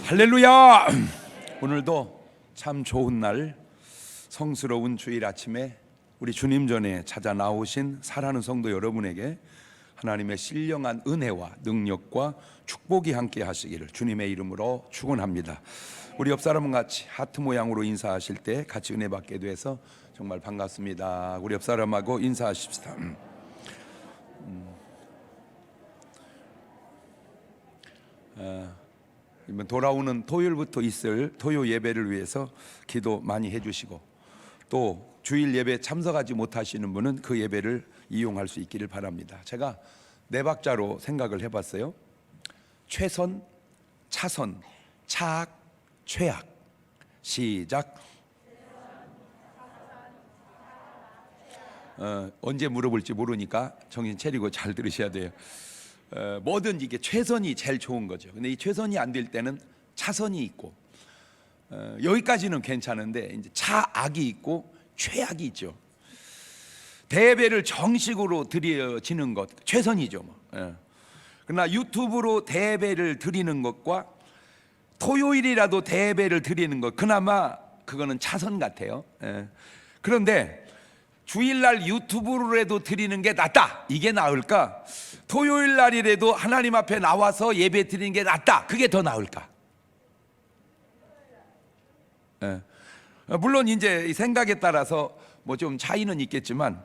할렐루야! 오늘도 참 좋은 날, 성스러운 주일 아침에 우리 주님 전에 찾아 나오신 사랑하는 성도 여러분에게 하나님의 신령한 은혜와 능력과 축복이 함께 하시기를 주님의 이름으로 축원합니다. 우리 옆 사람은 같이 하트 모양으로 인사하실 때 같이 은혜 받게 돼서 정말 반갑습니다. 우리 옆 사람하고 인사하십시다. 돌아오는 토요일부터 있을 토요 예배를 위해서 기도 많이 해주시고, 또 주일 예배 참석하지 못하시는 분은 그 예배를 이용할 수 있기를 바랍니다. 제가 네 박자로 생각을 해봤어요. 최선, 차선, 차악, 최악. 시작. 언제 물어볼지 모르니까 정신 차리고 잘 들으셔야 돼요. 뭐든지 이게 최선이 제일 좋은 거죠. 근데 이 최선이 안 될 때는 차선이 있고, 여기까지는 괜찮은데 이제 차악이 있고 최악이 있죠. 대배를 정식으로 드려지는 것 최선이죠. 그러나 유튜브로 대배를 드리는 것과 토요일이라도 대배를 드리는 것, 그나마 그거는 차선 같아요. 그런데 주일날 유튜브로라도 드리는 게 낫다, 이게 나을까? 토요일 날이라도 하나님 앞에 나와서 예배 드리는 게 낫다, 그게 더 나을까? 물론 이제 생각에 따라서 뭐 좀 차이는 있겠지만,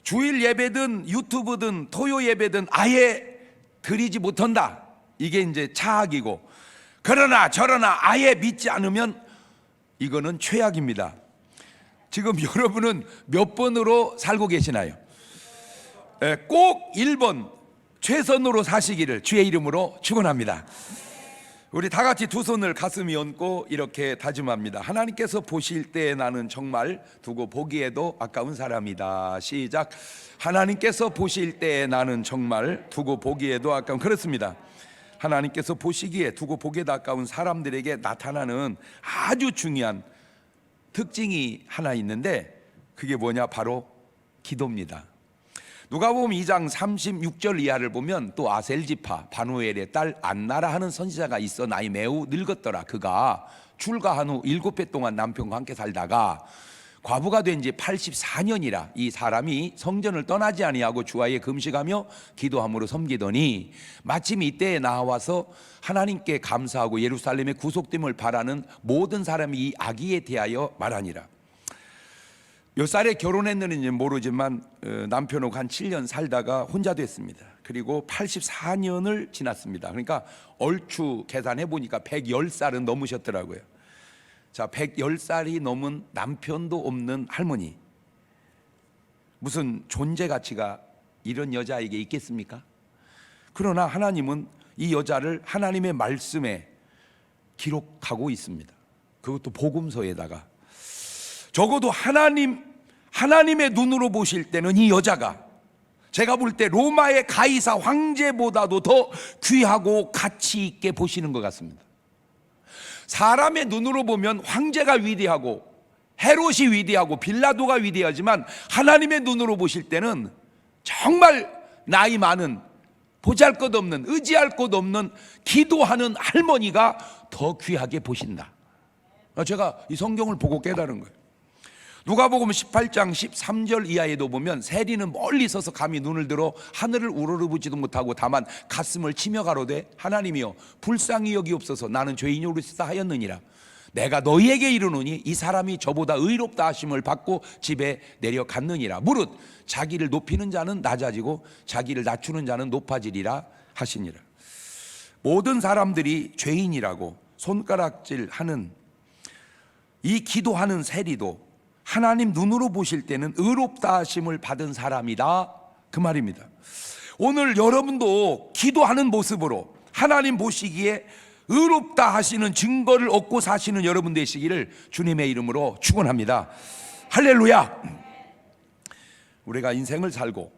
주일 예배든 유튜브든 토요 예배든 아예 드리지 못한다, 이게 이제 차악이고, 그러나 저러나 아예 믿지 않으면 이거는 최악입니다. 지금 여러분은 몇 번으로 살고 계시나요? 꼭 1번 최선으로 사시기를 주의 이름으로 축원합니다. 우리 다 같이 두 손을 가슴에 얹고 이렇게 다짐합니다. 하나님께서 보실 때 나는 정말 두고 보기에도 아까운 사람이다. 시작. 하나님께서 보실 때 나는 정말 두고 보기에도 아까운, 그렇습니다. 하나님께서 보시기에 두고 보기에도 아까운 사람들에게 나타나는 아주 중요한 특징이 하나 있는데, 그게 뭐냐? 바로 기도입니다. 누가복음 2장 36절 이하를 보면, 또 아셀지파 바누엘의 딸 안나라 하는 선지자가 있어 나이 매우 늙었더라. 그가 출가한 후 7배 동안 남편과 함께 살다가 과부가 된 지 84년이라 이 사람이 성전을 떠나지 아니하고 주와에 금식하며 기도함으로 섬기더니 마침 이때에 나와서 하나님께 감사하고 예루살렘의 구속됨을 바라는 모든 사람이 이 아기에 대하여 말하니라. 몇 살에 결혼했는지 모르지만 남편하고 한 7년 살다가 혼자 됐습니다. 그리고 84년을 지났습니다. 그러니까 얼추 계산해 보니까 110살은 넘으셨더라고요. 자, 110살이 넘은 남편도 없는 할머니, 무슨 존재 가치가 이런 여자에게 있겠습니까? 그러나 하나님은 이 여자를 하나님의 말씀에 기록하고 있습니다. 그것도 복음서에다가. 적어도 하나님의 눈으로 보실 때는 이 여자가, 제가 볼 때 로마의 가이사 황제보다도 더 귀하고 가치 있게 보시는 것 같습니다. 사람의 눈으로 보면 황제가 위대하고 헤롯이 위대하고 빌라도가 위대하지만, 하나님의 눈으로 보실 때는 정말 나이 많은, 보잘것없는, 의지할 것 없는 기도하는 할머니가 더 귀하게 보신다. 제가 이 성경을 보고 깨달은 거예요. 누가복음 18장 13절 이하에도 보면, 세리는 멀리 서서 감히 눈을 들어 하늘을 우러러보지도 못하고 다만 가슴을 치며 가로되 하나님이여 불쌍히 여기옵소서, 나는 죄인이 오르시다 하였느니라. 내가 너희에게 이르노니 이 사람이 저보다 의롭다 하심을 받고 집에 내려갔느니라. 무릇 자기를 높이는 자는 낮아지고 자기를 낮추는 자는 높아지리라 하시니라. 모든 사람들이 죄인이라고 손가락질하는 이 기도하는 세리도 하나님 눈으로 보실 때는 의롭다 하심을 받은 사람이다, 그 말입니다. 오늘 여러분도 기도하는 모습으로 하나님 보시기에 의롭다 하시는 증거를 얻고 사시는 여러분 되시기를 주님의 이름으로 축원합니다. 할렐루야. 우리가 인생을 살고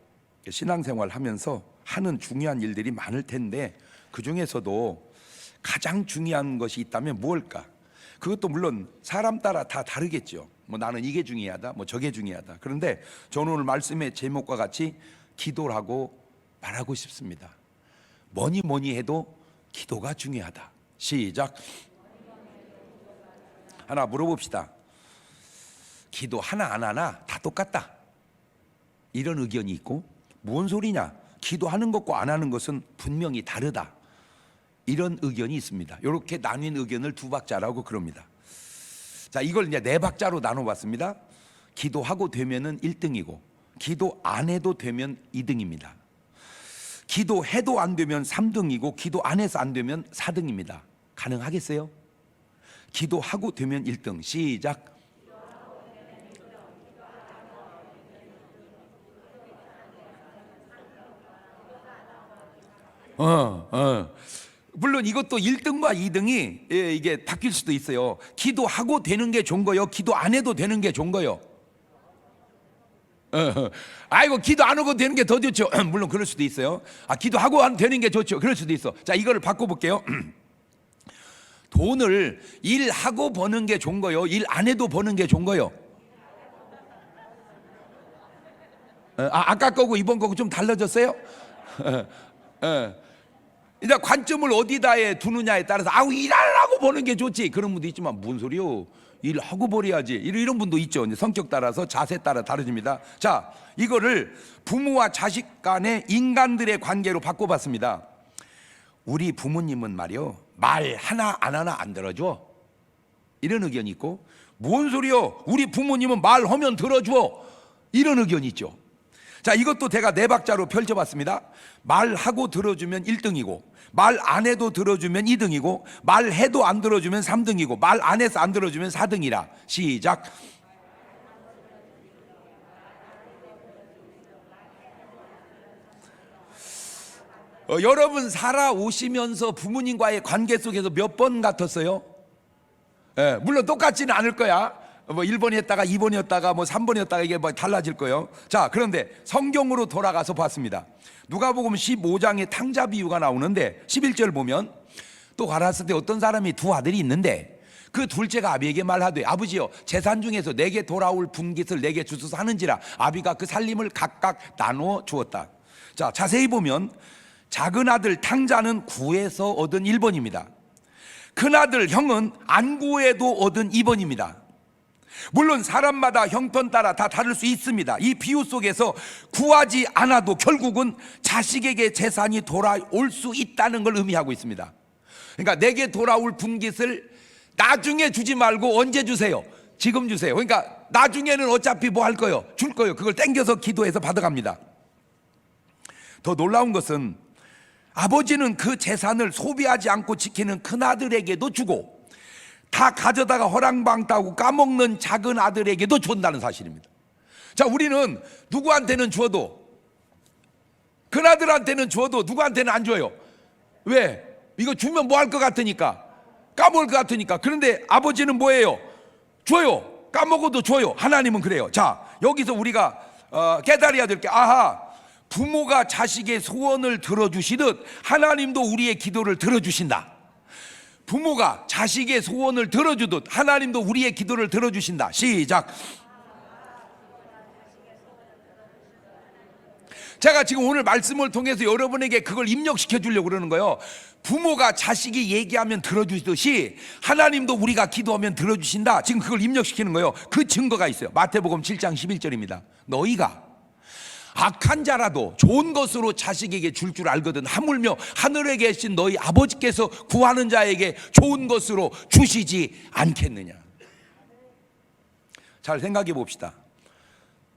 신앙생활 하면서 하는 중요한 일들이 많을 텐데, 그 중에서도 가장 중요한 것이 있다면 무엇일까? 그것도 물론 사람 따라 다 다르겠죠. 뭐 나는 이게 중요하다, 뭐 저게 중요하다. 그런데 저는 오늘 말씀의 제목과 같이 기도라고 말하고 싶습니다. 뭐니 해도 기도가 중요하다. 시작. 하나 물어봅시다. 기도 하나 안 하나 다 똑같다, 이런 의견이 있고, 뭔 소리냐, 기도하는 것과 안 하는 것은 분명히 다르다, 이런 의견이 있습니다. 이렇게 나뉜 의견을 두 박자라고 그럽니다. 자, 이걸 이제 네 박자로 나눠봤습니다. 기도하고 되면은 1등이고, 기도 안 해도 되면 2등입니다. 기도해도 안 되면 3등이고, 기도 안 해서 안 되면 4등입니다. 가능하겠어요? 기도하고 되면 1등. 시작. 물론 이것도 1등과 2등이 이게 바뀔 수도 있어요. 기도하고 되는 게 좋은 거요, 기도 안 해도 되는 게 좋은 거요. 아이고, 기도 안 하고 되는 게 더 좋죠. 물론 그럴 수도 있어요. 기도하고 되는 게 좋죠. 그럴 수도 있어. 자, 이거를 바꿔볼게요. 돈을 일하고 버는 게 좋은 거요, 일 안 해도 버는 게 좋은 거요? 아까 거고 이번 거고 좀 달라졌어요? 이제 관점을 어디다에 두느냐에 따라서 일하려고 버는 게 좋지, 그런 분도 있지만, 뭔 소리요, 일하고 버려야지, 이런 분도 있죠. 이제 성격 따라서, 자세 따라 다르집니다. 자, 이거를 부모와 자식 간의 인간들의 관계로 바꿔봤습니다. 우리 부모님은 말이요, 말 하나 안 하나 안 들어줘, 이런 의견이 있고, 뭔 소리요, 우리 부모님은 말하면 들어줘, 이런 의견이 있죠. 자, 이것도 제가 네 박자로 펼쳐봤습니다. 말하고 들어주면 1등이고, 말 안 해도 들어주면 2등이고, 말해도 안 들어주면 3등이고, 말 안 해서 안 들어주면 4등이라. 시작. 여러분 살아오시면서 부모님과의 관계 속에서 몇 번 같았어요? 물론 똑같지는 않을 거야. 뭐 1번이었다가 2번이었다가 뭐 3번이었다가 이게 뭐 달라질 거예요. 자, 그런데 성경으로 돌아가서 봤습니다. 누가복음 15장에 탕자 비유가 나오는데 11절 보면, 또 가라사대 어떤 사람이 두 아들이 있는데 그 둘째가 아비에게 말하되, 아버지여, 재산 중에서 내게 돌아올 분깃을 내게 주소서 하는지라. 아비가 그 살림을 각각 나누어 주었다. 자, 자세히 보면 작은 아들 탕자는 구해서 얻은 1번입니다. 큰아들 형은 안 구해도 얻은 2번입니다. 물론 사람마다 형편 따라 다 다를 수 있습니다. 이 비유 속에서 구하지 않아도 결국은 자식에게 재산이 돌아올 수 있다는 걸 의미하고 있습니다. 그러니까 내게 돌아올 분깃을 나중에 주지 말고 언제 주세요? 지금 주세요. 그러니까 나중에는 어차피 뭐 할 거요? 줄 거요. 그걸 땡겨서 기도해서 받아갑니다. 더 놀라운 것은 아버지는 그 재산을 소비하지 않고 지키는 큰아들에게도 주고, 다 가져다가 허랑방따고 까먹는 작은 아들에게도 준다는 사실입니다. 자, 우리는 누구한테는 줘도, 큰아들한테는 줘도 누구한테는 안 줘요. 왜? 이거 주면 뭐 할 것 같으니까, 까먹을 것 같으니까. 그런데 아버지는 뭐예요? 줘요. 까먹어도 줘요. 하나님은 그래요. 자, 여기서 우리가 깨달아야 될 게, 부모가 자식의 소원을 들어주시듯 하나님도 우리의 기도를 들어주신다. 부모가 자식의 소원을 들어주듯 하나님도 우리의 기도를 들어주신다. 시작. 제가 지금 오늘 말씀을 통해서 여러분에게 그걸 입력시켜 주려고 그러는 거예요. 부모가 자식이 얘기하면 들어주듯이 하나님도 우리가 기도하면 들어주신다. 지금 그걸 입력시키는 거예요. 그 증거가 있어요. 마태복음 7장 11절입니다. 너희가 악한 자라도 좋은 것으로 자식에게 줄 줄 알거든 하물며 하늘에 계신 너희 아버지께서 구하는 자에게 좋은 것으로 주시지 않겠느냐. 잘 생각해 봅시다.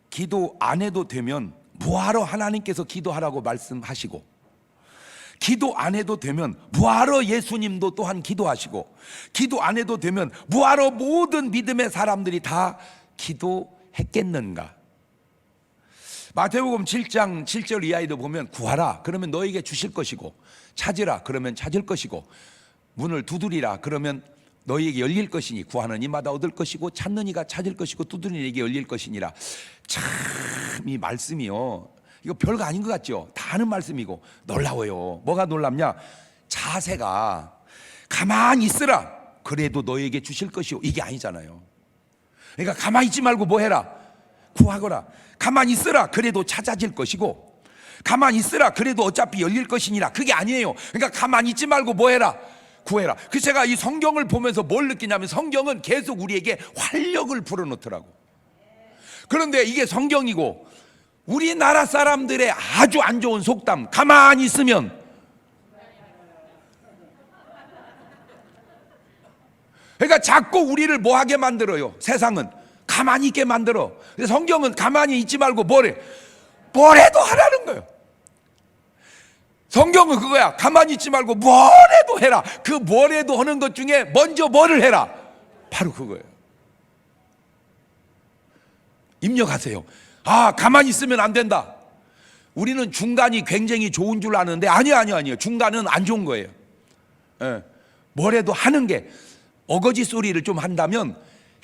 기도 안 해도 되면 뭐하러 하나님께서 기도하라고 말씀하시고, 기도 안 해도 되면 뭐하러 예수님도 또한 기도하시고, 기도 안 해도 되면 뭐하러 모든 믿음의 사람들이 다 기도했겠는가. 마태복음 7장 7절 이하에도 보면, 구하라 그러면 너에게 주실 것이고, 찾으라 그러면 찾을 것이고, 문을 두드리라 그러면 너희에게 열릴 것이니, 구하는 이마다 얻을 것이고 찾는 이가 찾을 것이고 두드리는 이에게 열릴 것이니라. 참, 이 말씀이요, 이거 별거 아닌 것 같죠? 다 아는 말씀이고 놀라워요. 뭐가 놀랍냐? 자세가 가만히 있으라 그래도 너에게 주실 것이요, 이게 아니잖아요. 그러니까 가만히 있지 말고 뭐 해라? 구하거라. 가만히 있으라 그래도 찾아질 것이고, 가만히 있으라 그래도 어차피 열릴 것이니라. 그게 아니에요. 그러니까 가만히 있지 말고 뭐 해라? 구해라. 그래서 제가 이 성경을 보면서 뭘 느끼냐면 성경은 계속 우리에게 활력을 불어넣더라고. 그런데 이게 성경이고 우리나라 사람들의 아주 안 좋은 속담, 가만히 있으면, 그러니까 자꾸 우리를 뭐하게 만들어요. 세상은 가만히 있게 만들어. 근데 성경은 가만히 있지 말고 뭐래도 하라는 거예요. 성경은 그거야. 가만히 있지 말고 뭐래도 해라. 그 뭐래도 하는 것 중에 먼저 뭐를 해라. 바로 그거예요. 입력하세요. 아, 가만히 있으면 안 된다. 우리는 중간이 굉장히 좋은 줄 아는데 아니요. 중간은 안 좋은 거예요. 예. 뭐래도 하는 게, 어거지 소리를 좀 한다면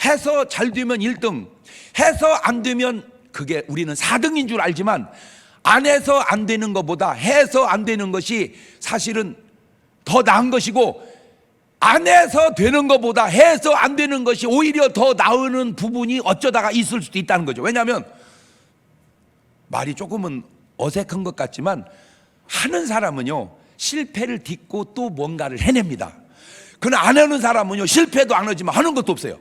해서 잘 되면 1등, 해서 안 되면 그게 우리는 4등인 줄 알지만 안 해서 안 되는 것보다 해서 안 되는 것이 사실은 더 나은 것이고, 안 해서 되는 것보다 해서 안 되는 것이 오히려 더 나은 부분이 어쩌다가 있을 수도 있다는 거죠. 왜냐하면 말이 조금은 어색한 것 같지만 하는 사람은요 실패를 딛고 또 뭔가를 해냅니다. 그러나 안 하는 사람은요 실패도 안 하지만 하는 것도 없어요.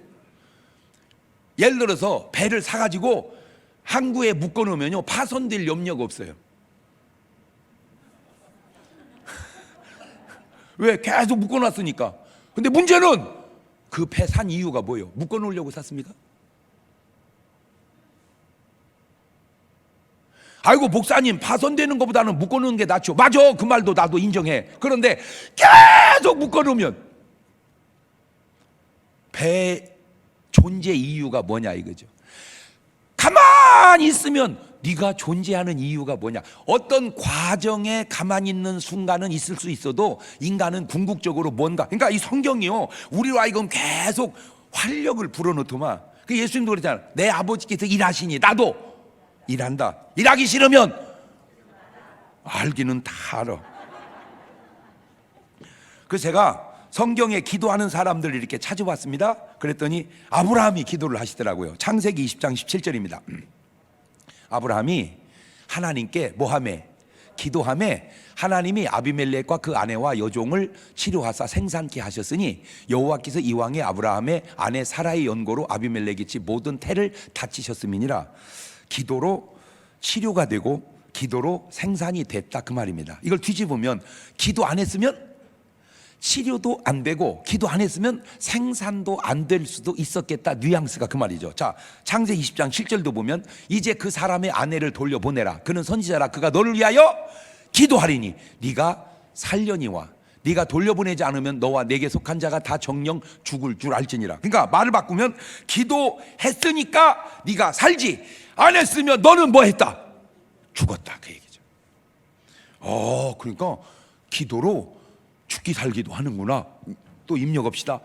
예를 들어서 배를 사가지고 항구에 묶어놓으면요 파손될 염려가 없어요. 왜? 계속 묶어놨으니까. 근데 문제는 그 배 산 이유가 뭐예요? 묶어놓으려고 샀습니까? 아이고 목사님, 파손되는 것보다는 묶어놓는 게 낫죠. 맞아, 그 말도 나도 인정해. 그런데 계속 묶어놓으면 배 존재 이유가 뭐냐 이거죠. 가만히 있으면 네가 존재하는 이유가 뭐냐. 어떤 과정에 가만히 있는 순간은 있을 수 있어도 인간은 궁극적으로 뭔가, 그러니까 이 성경이요 우리로 하여금 계속 활력을 불어넣더만. 그 예수님도 그랬잖아요. 내 아버지께서 일하시니 나도 일한다. 일하기 싫으면 알기는 다 알아. 그래서 제가 성경에 기도하는 사람들을 이렇게 찾아봤습니다. 그랬더니 아브라함이 기도를 하시더라고요. 창세기 20장 17절입니다. 아브라함이 하나님께 뭐하매? 기도하매 하나님이 아비멜렉과 그 아내와 여종을 치료하사 생산케 하셨으니 여호와께서 이왕에 아브라함의 아내 사라의 연고로 아비멜렉의 집 모든 태를 다치셨음이니라. 기도로 치료가 되고 기도로 생산이 됐다 그 말입니다. 이걸 뒤집으면 기도 안 했으면 치료도 안 되고 기도 안 했으면 생산도 안 될 수도 있었겠다. 뉘앙스가 그 말이죠. 자, 창세 20장 7절도 보면 이제 그 사람의 아내를 돌려보내라. 그는 선지자라. 그가 너를 위하여 기도하리니 네가 살려니와 네가 돌려보내지 않으면 너와 내게 속한 자가 다 정령 죽을 줄 알지니라. 그러니까 말을 바꾸면 기도했으니까 네가 살지, 안 했으면 너는 뭐 했다? 죽었다 그 얘기죠. 그러니까 기도로 죽기 살기도 하는구나. 또 입력합시다.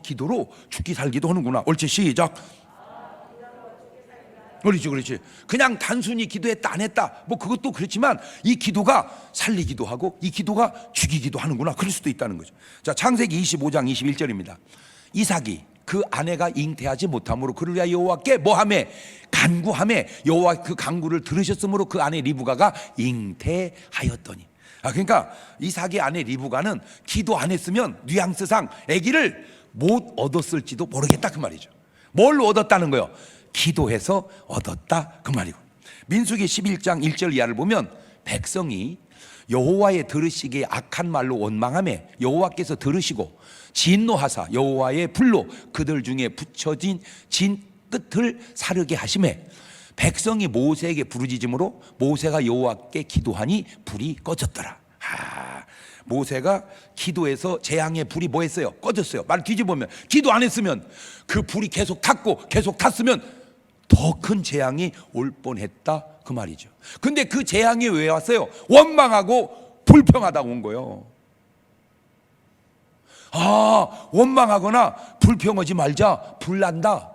기도로 죽기 살기도 하는구나. 옳지, 시작. 그렇지. 그냥 단순히 기도했다 안 했다 뭐 그것도 그렇지만 이 기도가 살리기도 하고 이 기도가 죽이기도 하는구나. 그럴 수도 있다는 거죠. 자, 창세기 25장 21절입니다. 이삭이 그 아내가 잉태하지 못함으로 그를 위하여 여호와께 뭐하매? 간구하매 여호와 그 간구를 들으셨으므로 그 아내 리브가가 잉태하였더니. 그러니까 이삭의 아내 리브가는 기도 안 했으면 뉘앙스상 아기를 못 얻었을지도 모르겠다 그 말이죠. 뭘 얻었다는 거예요? 기도해서 얻었다 그 말이고. 민수기 11장 1절 이하를 보면 백성이 여호와의 들으시기에 악한 말로 원망하며 여호와께서 들으시고 진노하사 여호와의 불로 그들 중에 붙여진 진 끝을 사르게 하시매 백성이 모세에게 부르짖음으로 모세가 여호와께 기도하니 불이 꺼졌더라. 모세가 기도해서 재앙의 불이 뭐 했어요? 꺼졌어요. 말 뒤집으면 기도 안 했으면 그 불이 계속 탔고 계속 탔으면 더 큰 재앙이 올 뻔했다 그 말이죠. 근데 그 재앙이 왜 왔어요? 원망하고 불평하다 온 거예요. 원망하거나 불평하지 말자, 불난다.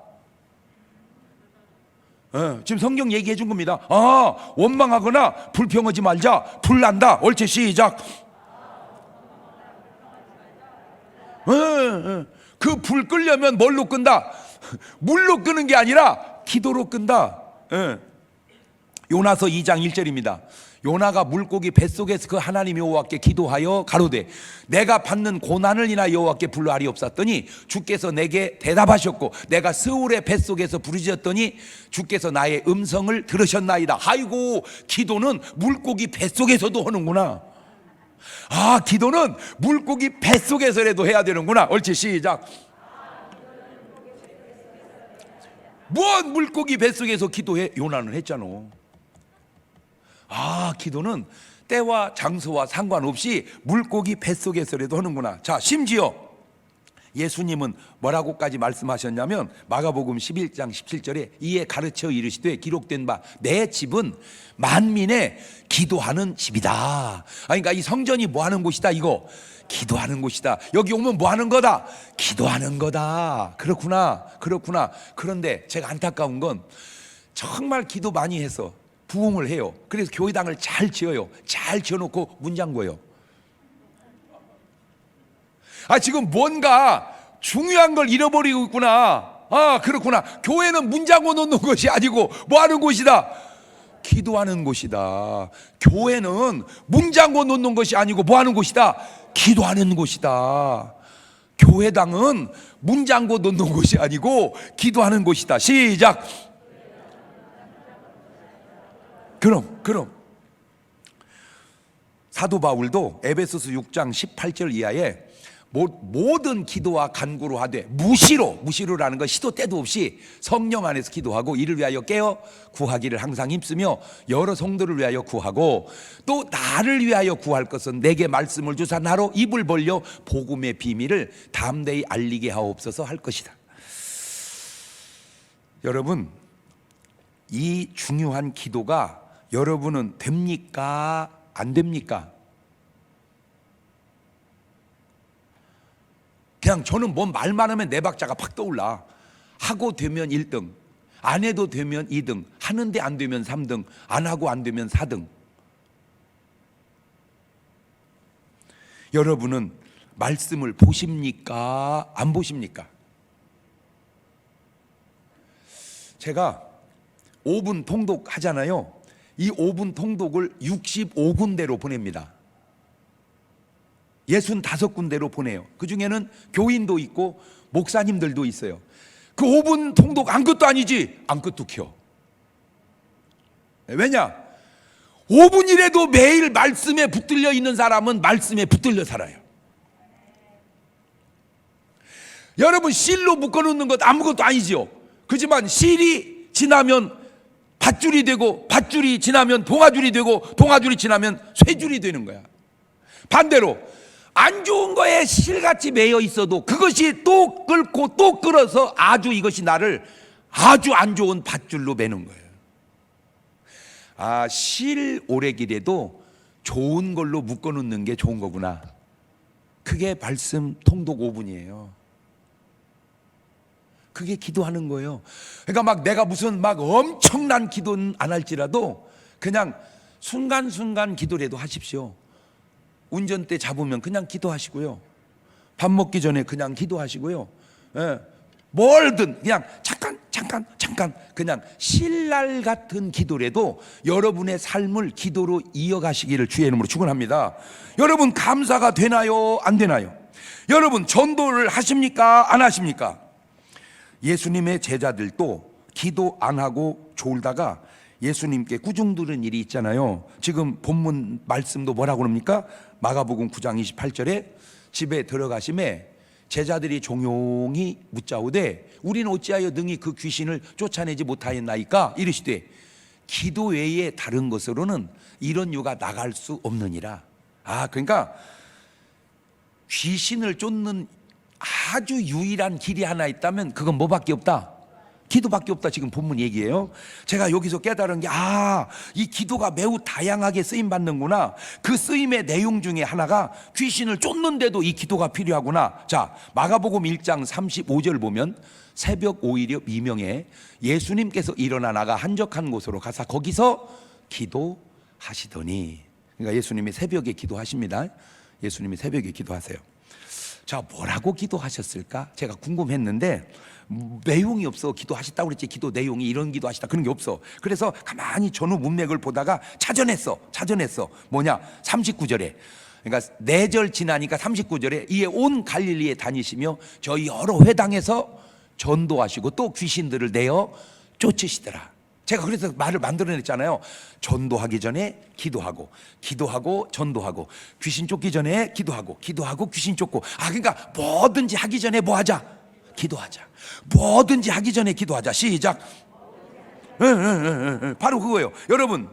지금 성경 얘기해 준 겁니다. 원망하거나 불평하지 말자, 불난다. 옳지, 시작. 그 불 끄려면 뭘로 끈다? 물로 끄는 게 아니라 기도로 끈다. 요나서 2장 1절입니다. 요나가 물고기 뱃속에서 그 하나님 여호와께 기도하여 가로되 내가 받는 고난을 인하여 여호와께 불러아리옵사더니 주께서 내게 대답하셨고 내가 스울의 뱃속에서 부르짖었더니 주께서 나의 음성을 들으셨나이다. 아이고, 기도는 물고기 뱃속에서도 하는구나. 아, 기도는 물고기 뱃속에서라도 해야 되는구나. 옳지, 시작. 뭔 물고기 뱃속에서 기도해? 요나는 했잖아. 아, 기도는 때와 장소와 상관없이 물고기 뱃속에서라도 하는구나. 자, 심지어 예수님은 뭐라고까지 말씀하셨냐면 마가복음 11장 17절에 이에 가르쳐 이르시되 기록된 바 내 집은 만민의 기도하는 집이다. 그러니까 이 성전이 뭐 하는 곳이다? 이거 기도하는 곳이다. 여기 오면 뭐 하는 거다? 기도하는 거다. 그렇구나. 그런데 제가 안타까운 건 정말 기도 많이 해서 부흥을 해요. 그래서 교회당을 잘 지어요. 잘 지어놓고 문 잠궈요. 아, 지금 뭔가 중요한 걸 잃어버리고 있구나. 아, 그렇구나. 교회는 문 잠궈 놓는 것이 아니고 뭐 하는 곳이다? 기도하는 곳이다. 교회는 문 잠궈 놓는 것이 아니고 뭐 하는 곳이다? 기도하는 곳이다. 교회당은 문 잠궈 놓는 곳이 아니고 기도하는 곳이다. 시작. 그럼 사도 바울도 에베소서 6장 18절 이하에 모든 기도와 간구로 하되 무시로라는 건 시도 때도 없이 성령 안에서 기도하고 이를 위하여 깨어 구하기를 항상 힘쓰며 여러 성도를 위하여 구하고 또 나를 위하여 구할 것은 내게 말씀을 주사 나로 입을 벌려 복음의 비밀을 담대히 알리게 하옵소서 할 것이다. 여러분, 이 중요한 기도가 여러분은 됩니까? 안 됩니까? 그냥 저는 뭔 말만 하면 네 박자가 팍 떠올라. 하고 되면 1등, 안 해도 되면 2등, 하는데 안 되면 3등, 안 하고 안 되면 4등. 여러분은 말씀을 보십니까? 안 보십니까? 제가 5분 통독 하잖아요. 이 5분 통독을 65군데로 보냅니다. 65군데로 보내요. 그 중에는 교인도 있고 목사님들도 있어요. 그 5분 통독 아무것도 아니지? 아무것도 켜. 왜냐? 5분이라도 매일 말씀에 붙들려 있는 사람은 말씀에 붙들려 살아요. 여러분, 실로 묶어놓는 것 아무것도 아니죠. 그렇지만 실이 지나면 밧줄이 되고 밧줄이 지나면 동아줄이 되고 동아줄이 지나면 쇠줄이 되는 거야. 반대로 안 좋은 거에 실같이 매여 있어도 그것이 또 끌고 또 끌어서 아주 이것이 나를 아주 안 좋은 밧줄로 매는 거예요. 아, 실 오래기래도 좋은 걸로 묶어놓는 게 좋은 거구나. 그게 말씀 통독 5분이에요. 그게 기도하는 거예요. 그러니까 막 내가 무슨 막 엄청난 기도는 안 할지라도 그냥 순간순간 기도라도 하십시오. 운전대 잡으면 그냥 기도하시고요. 밥 먹기 전에 그냥 기도하시고요. 예, 뭘든 그냥 잠깐 그냥 신랄 같은 기도라도 여러분의 삶을 기도로 이어가시기를 주의 이름으로 축원합니다. 여러분, 감사가 되나요? 안 되나요? 여러분, 전도를 하십니까? 안 하십니까? 예수님의 제자들도 기도 안 하고 졸다가 예수님께 꾸중 들은 일이 있잖아요. 지금 본문 말씀도 뭐라고 그럽니까? 마가복음 9장 28절에 집에 들어가심에 제자들이 종용이 묻자오되 우리는 어찌하여 능히 그 귀신을 쫓아내지 못하였나이까? 이르시되 기도 외에 다른 것으로는 이런 유가 나갈 수 없느니라. 아, 그러니까 귀신을 쫓는 아주 유일한 길이 하나 있다면 그건 뭐밖에 없다? 기도밖에 없다. 지금 본문 얘기예요. 제가 여기서 깨달은 게 이 기도가 매우 다양하게 쓰임 받는구나. 그 쓰임의 내용 중에 하나가 귀신을 쫓는데도 이 기도가 필요하구나. 자, 마가복음 1장 35절 보면 새벽 5일여 미명에 예수님께서 일어나 나가 한적한 곳으로 가사 거기서 기도하시더니, 그러니까 예수님이 새벽에 기도하십니다. 예수님이 새벽에 기도하세요. 자, 뭐라고 기도하셨을까? 제가 궁금했는데 내용이 없어. 기도하셨다고 그랬지. 기도 내용이 이런 기도하시다 그런 게 없어. 그래서 가만히 전후 문맥을 보다가 찾아냈어. 뭐냐? 39절에. 그러니까 4절 지나니까 39절에 이에 온 갈릴리에 다니시며 저희 여러 회당에서 전도하시고 또 귀신들을 내어 쫓으시더라. 제가 그래서 말을 만들어냈잖아요. 전도하기 전에 기도하고, 기도하고 전도하고, 귀신 쫓기 전에 기도하고, 기도하고 귀신 쫓고. 그러니까 뭐든지 하기 전에 뭐 하자? 기도하자. 뭐든지 하기 전에 기도하자. 시작. 바로 그거예요. 여러분,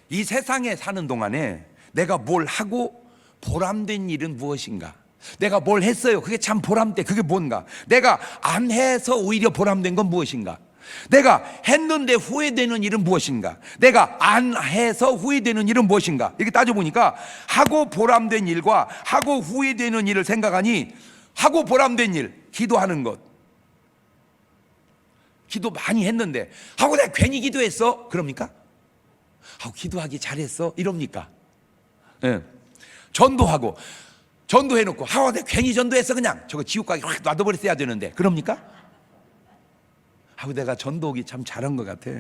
이 세상에 사는 동안에 내가 뭘 하고 보람된 일은 무엇인가? 내가 뭘 했어요. 그게 참 보람돼. 그게 뭔가? 내가 안 해서 오히려 보람된 건 무엇인가? 내가 했는데 후회되는 일은 무엇인가? 내가 안 해서 후회되는 일은 무엇인가? 이렇게 따져보니까 하고 보람된 일과 하고 후회되는 일을 생각하니 하고 보람된 일, 기도하는 것. 기도 많이 했는데 하고 내가 괜히 기도했어? 그럽니까? 하고 기도하기 잘했어? 이럽니까? 예. 전도하고 전도해놓고 하고 내가 괜히 전도했어? 그냥 저거 지옥 가게 확 놔둬버렸어야 되는데 그럽니까? 하고 내가 전도하기 참 잘한 것 같아.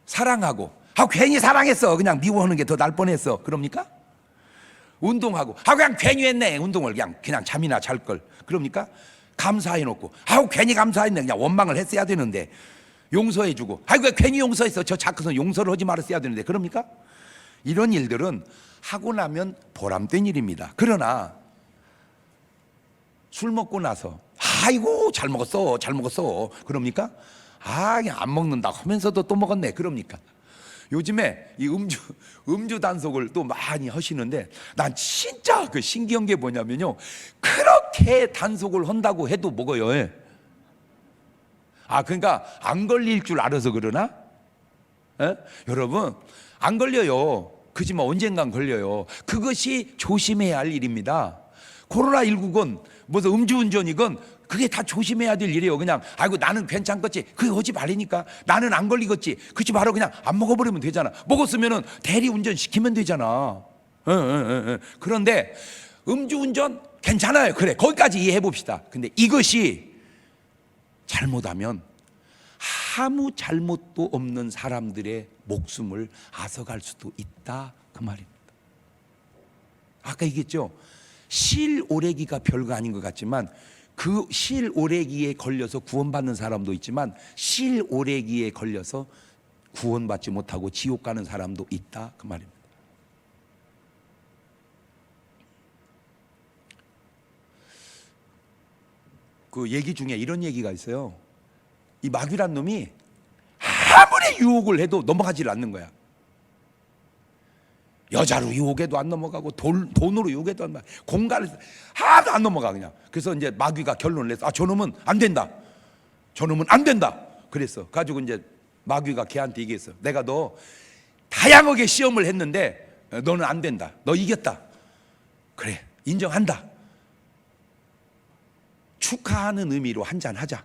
사랑하고 하고 괜히 사랑했어. 그냥 미워하는 게 더 날 뻔했어. 그럽니까? 운동하고 하고 그냥 괜히 했네. 운동을 그냥 잠이나 잘 걸. 그럽니까? 감사해놓고 하고 괜히 감사했네. 그냥 원망을 했어야 되는데 용서해주고 아이고 괜히 용서했어. 저 착해서 용서를 하지 말았어야 되는데 그럽니까? 이런 일들은 하고 나면 보람된 일입니다. 그러나 술 먹고 나서 아이고 잘 먹었어 그럽니까? 그냥 안 먹는다 하면서도 또 먹었네 그럽니까? 요즘에 이 음주 단속을 또 많이 하시는데 난 진짜 그 신기한 게 뭐냐면요, 그렇게 단속을 한다고 해도 먹어요. 그러니까 안 걸릴 줄 알아서 그러나? 여러분 안 걸려요. 그지만 언젠간 걸려요. 그것이 조심해야 할 일입니다. 코로나19건 무슨 음주운전이건 그게 다 조심해야 될 일이에요. 그냥 아이고 나는 괜찮겠지. 그게 하지 말라니까. 나는 안 걸리겠지. 그치 바로 그냥 안 먹어버리면 되잖아. 먹었으면은 대리운전 시키면 되잖아. 그런데 음주운전 괜찮아요. 그래 거기까지 이해해 봅시다. 근데 이것이 잘못하면 아무 잘못도 없는 사람들의 목숨을 앗아갈 수도 있다 그 말입니다. 아까 얘기했죠. 실 오래기가 별거 아닌 것 같지만 그 실 오래기에 걸려서 구원받는 사람도 있지만 실 오래기에 걸려서 구원받지 못하고 지옥 가는 사람도 있다 그 말입니다. 그 얘기 중에 이런 얘기가 있어요. 이 마귀란 놈이 아무리 유혹을 해도 넘어가질 않는 거야. 여자로 유혹해도 안 넘어가고 돈으로 유혹해도 안 넘어가. 공간에서 하나도 안 넘어가 그냥. 그래서 이제 마귀가 결론을 냈어. 저놈은 안 된다. 저놈은 안 된다. 그랬어. 가지고 이제 마귀가 걔한테 얘기했어. 내가 너 다양하게 시험을 했는데 너는 안 된다. 너 이겼다. 그래 인정한다. 축하하는 의미로 한잔 하자.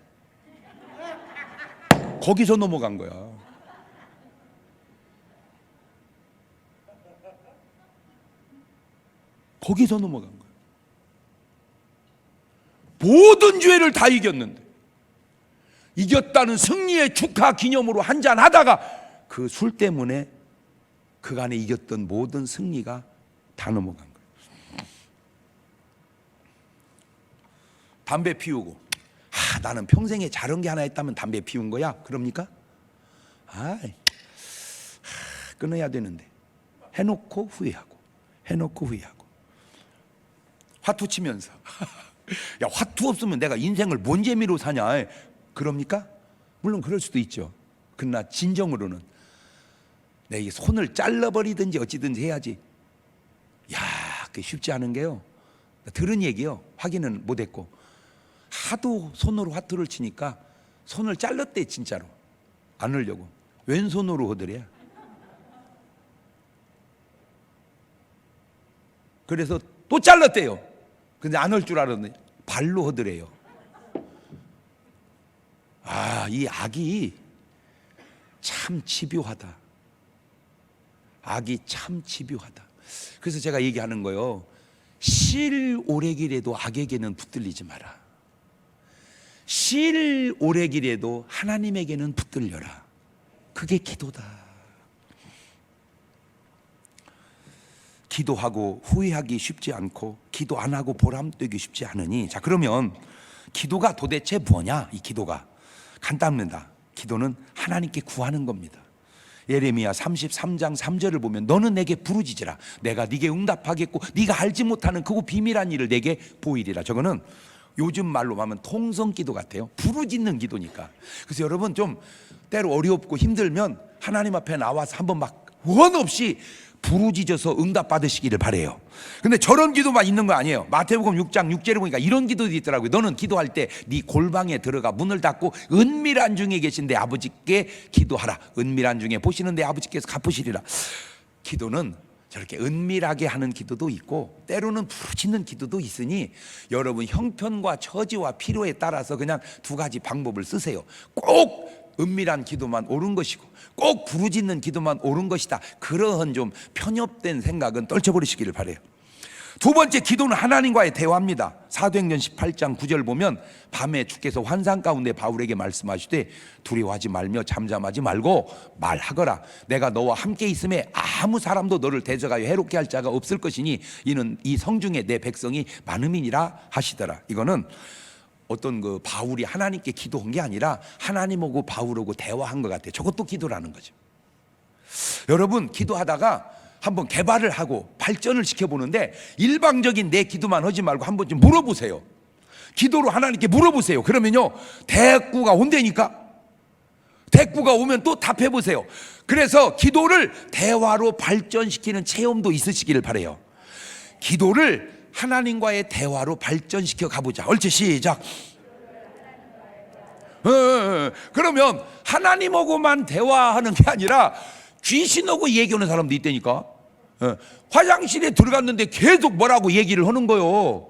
거기서 넘어간 거야. 거기서 넘어간 거야. 모든 죄를 다 이겼는데 이겼다는 승리의 축하 기념으로 한잔 하다가 그 술 때문에 그간에 이겼던 모든 승리가 다 넘어간 거야. 담배 피우고 나는 평생에 잘한 게 하나 있다면 담배 피운 거야. 그럽니까? 끊어야 되는데 해놓고 후회하고 화투 치면서 야 화투 없으면 내가 인생을 뭔 재미로 사냐 그럽니까? 물론 그럴 수도 있죠. 그러나 진정으로는 내 이 손을 잘라버리든지 어찌든지 해야지. 그게 쉽지 않은 게요, 들은 얘기요, 확인은 못했고 하도 손으로 화투를 치니까 손을 잘랐대. 진짜로 안 하려고 왼손으로 하더래. 그래서 또 잘랐대요. 근데 안 할 줄 알았는데 발로 하더래요. 이 악이 참 집요하다. 악이 참 집요하다. 그래서 제가 얘기하는 거요, 실 오래기라도 악에게는 붙들리지 마라. 실 오래기래도 하나님에게는 붙들려라. 그게 기도다. 기도하고 후회하기 쉽지 않고 기도 안 하고 보람되기 쉽지 않으니, 자 그러면 기도가 도대체 뭐냐? 이 기도가 간단합니다. 기도는 하나님께 구하는 겁니다. 예레미야 33장 3절을 보면 너는 내게 부르짖으라. 내가 네게 응답하겠고 네가 알지 못하는 크고 비밀한 일을 내게 보이리라. 저거는 요즘 말로 하면 통성기도 같아요. 부르짖는 기도니까. 그래서 여러분 좀 때로 어렵고 힘들면 하나님 앞에 나와서 한번 막 원 없이 부르짖어서 응답받으시기를 바래요. 근데 저런 기도만 있는 거 아니에요. 마태복음 6장 6절에 보니까 이런 기도도 있더라고요. 너는 기도할 때 네 골방에 들어가 문을 닫고 은밀한 중에 계신 내 아버지께 기도하라. 은밀한 중에 보시는 내 아버지께서 갚으시리라. 기도는 저렇게 은밀하게 하는 기도도 있고 때로는 부르짖는 기도도 있으니 여러분 형편과 처지와 필요에 따라서 그냥 두 가지 방법을 쓰세요. 꼭 은밀한 기도만 옳은 것이고 꼭 부르짖는 기도만 옳은 것이다. 그러한 좀 편협된 생각은 떨쳐버리시기를 바래요. 두 번째, 기도는 하나님과의 대화입니다. 사도행전 18장 9절 보면 밤에 주께서 환상 가운데 바울에게 말씀하시되 두려워하지 말며 잠잠하지 말고 말하거라. 내가 너와 함께 있음에 아무 사람도 너를 대적하여 해롭게 할 자가 없을 것이니 이는 이 성중에 내 백성이 많음이니라 하시더라. 이거는 어떤 그 바울이 하나님께 기도한 게 아니라 하나님하고 바울하고 대화한 것 같아요. 저것도 기도라는 거죠. 여러분 기도하다가 한번 개발을 하고 발전을 시켜보는데 일방적인 내 기도만 하지 말고 한번 좀 물어보세요. 기도로 하나님께 물어보세요. 그러면요 대꾸가 온다니까. 대꾸가 오면 또 답해보세요. 그래서 기도를 대화로 발전시키는 체험도 있으시기를 바라요. 기도를 하나님과의 대화로 발전시켜 가보자. 옳지, 시작. 그러면 하나님하고만 대화하는 게 아니라 귀신하고 얘기하는 사람도 있다니까. 화장실에 들어갔는데 계속 뭐라고 얘기를 하는 거요.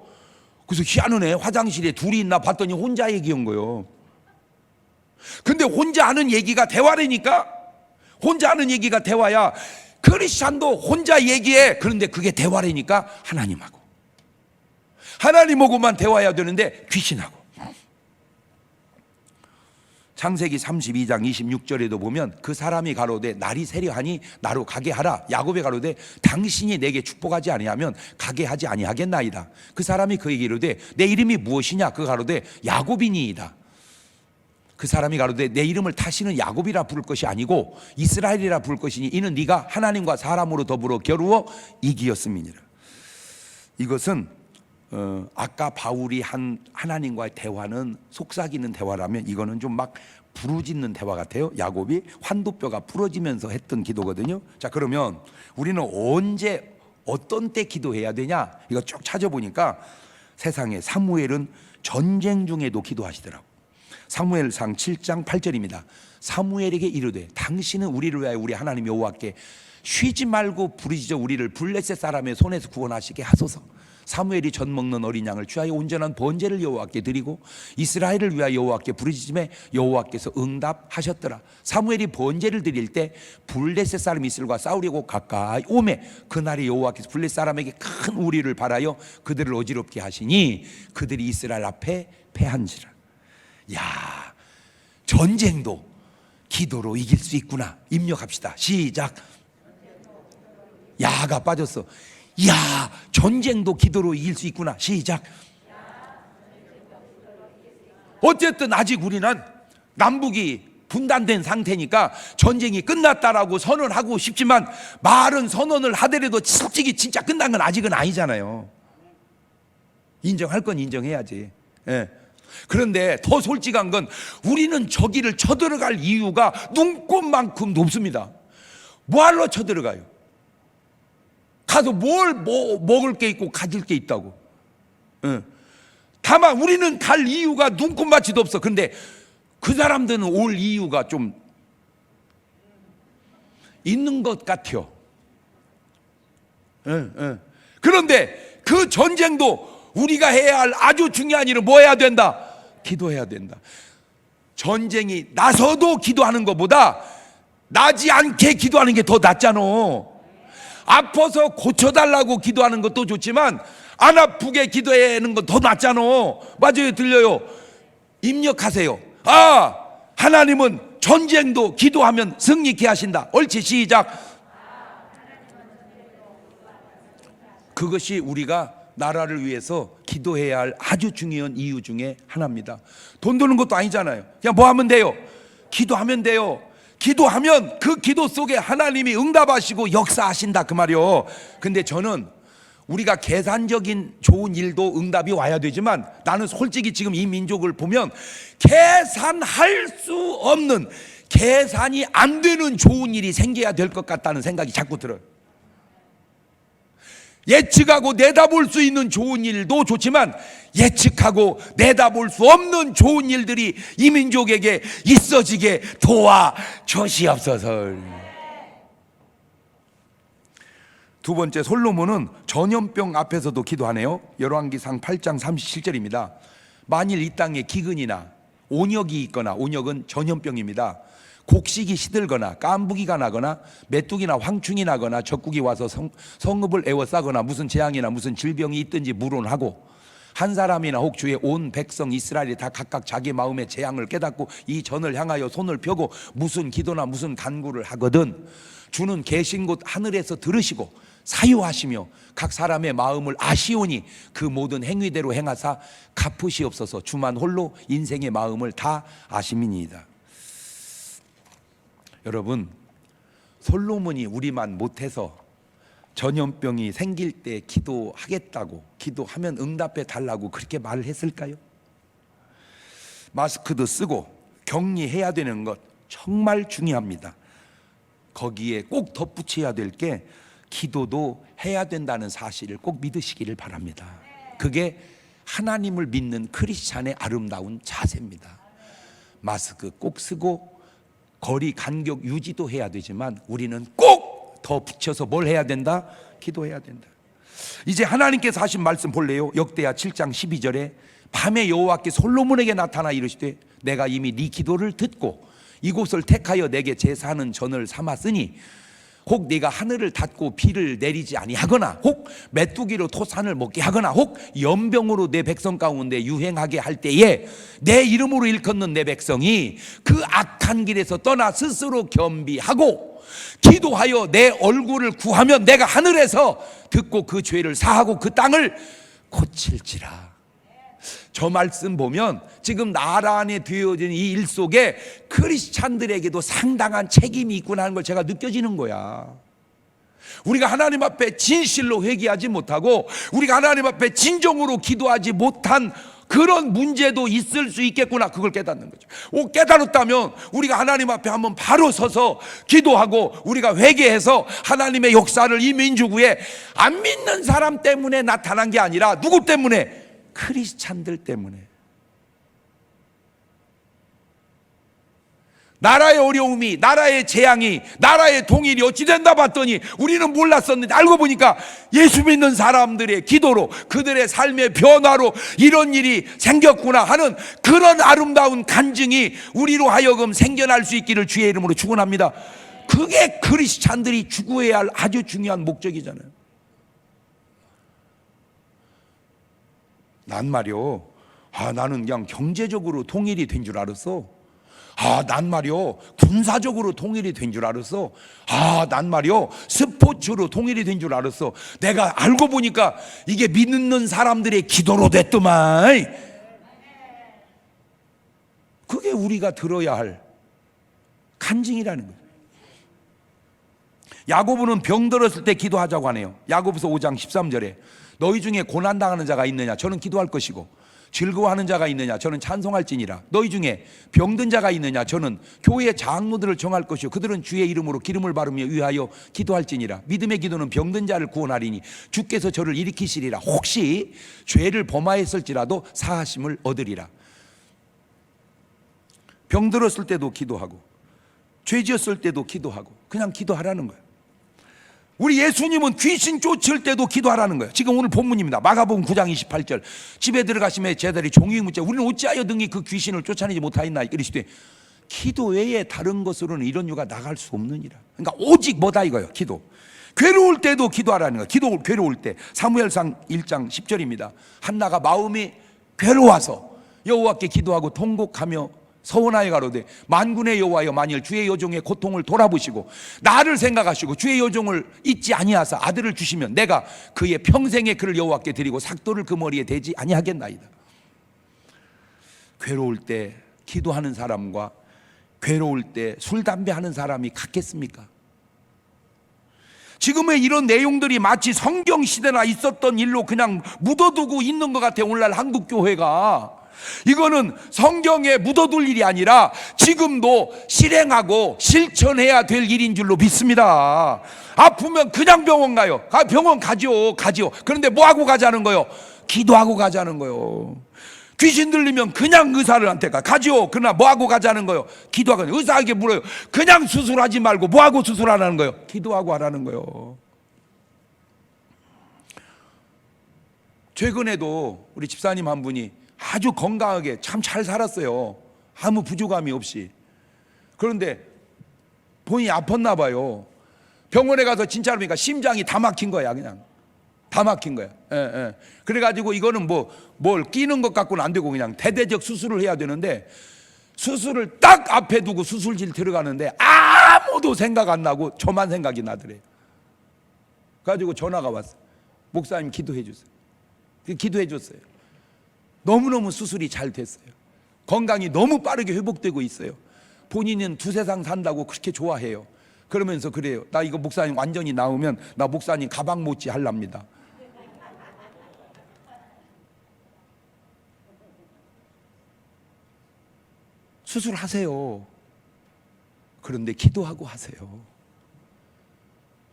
그래서 희한하네. 화장실에 둘이 있나 봤더니 혼자 얘기한 거요. 근데 혼자 하는 얘기가 대화라니까. 혼자 하는 얘기가 대화야. 크리스찬도 혼자 얘기해. 그런데 그게 대화라니까. 하나님하고만 대화해야 되는데 귀신하고. 창세기 32장 26절에도 보면 그 사람이 가로되 날이 세려하니 나로 가게 하라. 야곱이 가로되 당신이 내게 축복하지 아니하면 가게 하지 아니하겠나이다. 그 사람이 그에게 이르되 내 이름이 무엇이냐. 그 가로되 야곱이니이다. 그 사람이 가로되 내 이름을 다시는 야곱이라 부를 것이 아니고 이스라엘이라 부를 것이니 이는 네가 하나님과 사람으로 더불어 겨루어 이기었음이니라. 이것은 아까 바울이 한 하나님과의 대화는 속삭이는 대화라면 이거는 좀 막 부르짖는 대화 같아요. 야곱이 환도뼈가 부러지면서 했던 기도거든요. 자 그러면 우리는 언제 어떤 때 기도해야 되냐. 이거 쭉 찾아보니까 세상에 사무엘은 전쟁 중에도 기도하시더라고. 사무엘상 7장 8절입니다. 사무엘에게 이르되 당신은 우리를 위하여 우리 하나님 여호와께 쉬지 말고 부르짖어 우리를 블레셋 사람의 손에서 구원하시게 하소서. 사무엘이 젖 먹는 어린 양을 취하여 온전한 번제를 여호와께 드리고 이스라엘을 위하여 여호와께 부르짖음에 여호와께서 응답하셨더라. 사무엘이 번제를 드릴 때 블레셋 사람 이스라엘과 싸우려고 가까이 오매 그날에 여호와께서 블레셋 사람에게 큰 우리를 바라여 그들을 어지럽게 하시니 그들이 이스라엘 앞에 패한지라. 야, 전쟁도 기도로 이길 수 있구나. 입력합시다. 시작. 야가 빠졌어. 야, 전쟁도 기도로 이길 수 있구나. 시작. 어쨌든 아직 우리는 남북이 분단된 상태니까 전쟁이 끝났다라고 선언하고 싶지만 말은 선언을 하더라도 솔직히 진짜 끝난 건 아직은 아니잖아요. 인정할 건 인정해야지. 예. 그런데 더 솔직한 건 우리는 저기를 쳐들어갈 이유가 눈꽃만큼도 없습니다. 뭐하러 쳐들어가요? 가서 뭘 먹을 게 있고 가질 게 있다고. 다만 우리는 갈 이유가 눈꽃만치도 없어. 근데 그 사람들은 올 이유가 좀 있는 것 같아요. 그런데 그 전쟁도 우리가 해야 할 아주 중요한 일은 뭐 해야 된다? 기도해야 된다. 전쟁이 나서도 기도하는 것보다 나지 않게 기도하는 게 더 낫잖아. 아파서 고쳐달라고 기도하는 것도 좋지만 안 아프게 기도하는 건 더 낫잖아. 맞아요, 들려요. 입력하세요. 아, 하나님은 전쟁도 기도하면 승리케 하신다. 옳지, 시작. 그것이 우리가 나라를 위해서 기도해야 할 아주 중요한 이유 중에 하나입니다. 돈 드는 것도 아니잖아요. 그냥 뭐 하면 돼요? 기도하면 돼요. 기도하면 그 기도 속에 하나님이 응답하시고 역사하신다, 그 말이요. 근데 저는 우리가 계산적인 좋은 일도 응답이 와야 되지만, 나는 솔직히 지금 이 민족을 보면 계산할 수 없는, 계산이 안 되는 좋은 일이 생겨야 될 것 같다는 생각이 자꾸 들어요. 예측하고 내다볼 수 있는 좋은 일도 좋지만 예측하고 내다볼 수 없는 좋은 일들이 이 민족에게 있어지게 도와주시옵소서. 두 번째, 솔로몬은 전염병 앞에서도 기도하네요. 열왕기상 8장 37절입니다. 만일 이 땅에 기근이나 온역이 있거나, 온역은 전염병입니다. 곡식이 시들거나 깐부기가 나거나 메뚜기나 황충이 나거나 적국이 와서 성읍을 에워싸거나 무슨 재앙이나 무슨 질병이 있든지 물론하고, 한 사람이나 혹 주의 온 백성 이스라엘이 다 각각 자기 마음의 재앙을 깨닫고 이 전을 향하여 손을 펴고 무슨 기도나 무슨 간구를 하거든 주는 계신 곳 하늘에서 들으시고 사유하시며 각 사람의 마음을 아시오니 그 모든 행위대로 행하사 갚으시옵소서. 주만 홀로 인생의 마음을 다 아심이니이다. 여러분, 솔로몬이 우리만 못해서 전염병이 생길 때 기도하겠다고, 기도하면 응답해 달라고 그렇게 말을 했을까요? 마스크도 쓰고 격리해야 되는 것 정말 중요합니다. 거기에 꼭 덧붙여야 될 게 기도도 해야 된다는 사실을 꼭 믿으시기를 바랍니다. 그게 하나님을 믿는 크리스찬의 아름다운 자세입니다. 마스크 꼭 쓰고 거리 간격 유지도 해야 되지만 우리는 꼭 더 붙여서 뭘 해야 된다? 기도해야 된다. 이제 하나님께서 하신 말씀 볼래요? 역대하 7장 12절에 밤에 여호와께 솔로몬에게 나타나 이르시되 내가 이미 네 기도를 듣고 이곳을 택하여 내게 제사하는 전을 삼았으니 혹 네가 하늘을 닫고 비를 내리지 아니하거나 혹 메뚜기로 토산을 먹게 하거나 혹 연병으로 내 백성 가운데 유행하게 할 때에 내 이름으로 일컫는 내 백성이 그 악한 길에서 떠나 스스로 겸비하고 기도하여 내 얼굴을 구하면 내가 하늘에서 듣고 그 죄를 사하고 그 땅을 고칠지라. 저 말씀 보면 지금 나라 안에 되어진 이 일 속에 크리스찬들에게도 상당한 책임이 있구나 하는 걸 제가 느껴지는 거야. 우리가 하나님 앞에 진실로 회개하지 못하고 우리가 하나님 앞에 진정으로 기도하지 못한 그런 문제도 있을 수 있겠구나, 그걸 깨닫는 거죠. 깨달았다면 우리가 하나님 앞에 한번 바로 서서 기도하고 우리가 회개해서 하나님의 역사를 이 민족 위에 안 믿는 사람 때문에 나타난 게 아니라 누구 때문에? 크리스찬들 때문에. 나라의 어려움이, 나라의 재앙이, 나라의 통일이 어찌 된다 봤더니 우리는 몰랐었는데 알고 보니까 예수 믿는 사람들의 기도로, 그들의 삶의 변화로 이런 일이 생겼구나 하는 그런 아름다운 간증이 우리로 하여금 생겨날 수 있기를 주의 이름으로 축원합니다. 그게 크리스찬들이 추구해야 할 아주 중요한 목적이잖아요. 난 말이요, 나는 그냥 경제적으로 통일이 된 줄 알았어. 난 말이요, 군사적으로 통일이 된 줄 알았어. 난 말이요, 스포츠로 통일이 된 줄 알았어. 내가 알고 보니까 이게 믿는 사람들의 기도로 됐더만. 그게 우리가 들어야 할 간증이라는 거예요. 야고보는 병들었을 때 기도하자고 하네요. 야고보서 5장 13절에 너희 중에 고난당하는 자가 있느냐? 저는 기도할 것이고 즐거워하는 자가 있느냐? 저는 찬송할지니라. 너희 중에 병든 자가 있느냐? 저는 교회의 장로들을 정할 것이요 그들은 주의 이름으로 기름을 바르며 위하여 기도할지니라. 믿음의 기도는 병든 자를 구원하리니 주께서 저를 일으키시리라. 혹시 죄를 범하였을지라도 사하심을 얻으리라. 병들었을 때도 기도하고 죄 지었을 때도 기도하고 그냥 기도하라는 거예요. 우리 예수님은 귀신 쫓을 때도 기도하라는 거예요. 지금 오늘 본문입니다. 마가복음 9장 28절. 집에 들어가시매 제자들이 종이 묻자 우리는 어찌하여 등이 그 귀신을 쫓아내지 못하였나 이르시되 기도 외에 다른 것으로는 이런 유가 나갈 수 없느니라. 그러니까 오직 뭐다 이거예요. 기도. 괴로울 때도 기도하라는 거예요. 괴로울 때. 사무엘상 1장 10절입니다. 한나가 마음이 괴로워서 여호와께 기도하고 통곡하며 서원하여 가로되 만군의 여호와여 만일 주의 여종의 고통을 돌아보시고 나를 생각하시고 주의 여종을 잊지 아니하사 아들을 주시면 내가 그의 평생의 그를 여호와께 드리고 삭도를 그 머리에 대지 아니하겠나이다. 괴로울 때 기도하는 사람과 괴로울 때 술 담배 하는 사람이 같겠습니까? 지금의 이런 내용들이 마치 성경 시대나 있었던 일로 그냥 묻어두고 있는 것 같아요. 오늘날 한국 교회가. 이거는 성경에 묻어둘 일이 아니라 지금도 실행하고 실천해야 될 일인 줄로 믿습니다. 아프면 그냥 병원 가요. 병원 가죠. 그런데 뭐 하고 가자는 거요? 기도하고 가자는 거요. 귀신 들리면 그냥 의사한테 가죠. 그러나 뭐 하고 가자는 거요? 기도하고. 의사에게 물어요. 그냥 수술하지 말고 뭐 하고 수술하라는 거요? 기도하고 하라는 거요. 최근에도 우리 집사님 한 분이 아주 건강하게 참 잘 살았어요. 아무 부족함이 없이. 그런데 본인이 아팠나 봐요. 병원에 가서 진짜로 보니까 심장이 다 막힌 거야. 그냥 다 막힌 거야. 그래가지고 이거는 뭘 끼는 것 갖고는 안 되고 그냥 대대적 수술을 해야 되는데, 수술을 딱 앞에 두고 수술실 들어가는데 아무도 생각 안 나고 저만 생각이 나더래요. 그래가지고 전화가 왔어. 목사님 기도해 주세요. 기도해 줬어요. 너무너무 수술이 잘 됐어요. 건강이 너무 빠르게 회복되고 있어요. 본인은 두세상 산다고 그렇게 좋아해요. 그러면서 그래요. 나 이거 목사님 완전히 나오면 나 목사님 가방 못지 할랍니다. 수술하세요. 그런데 기도하고 하세요.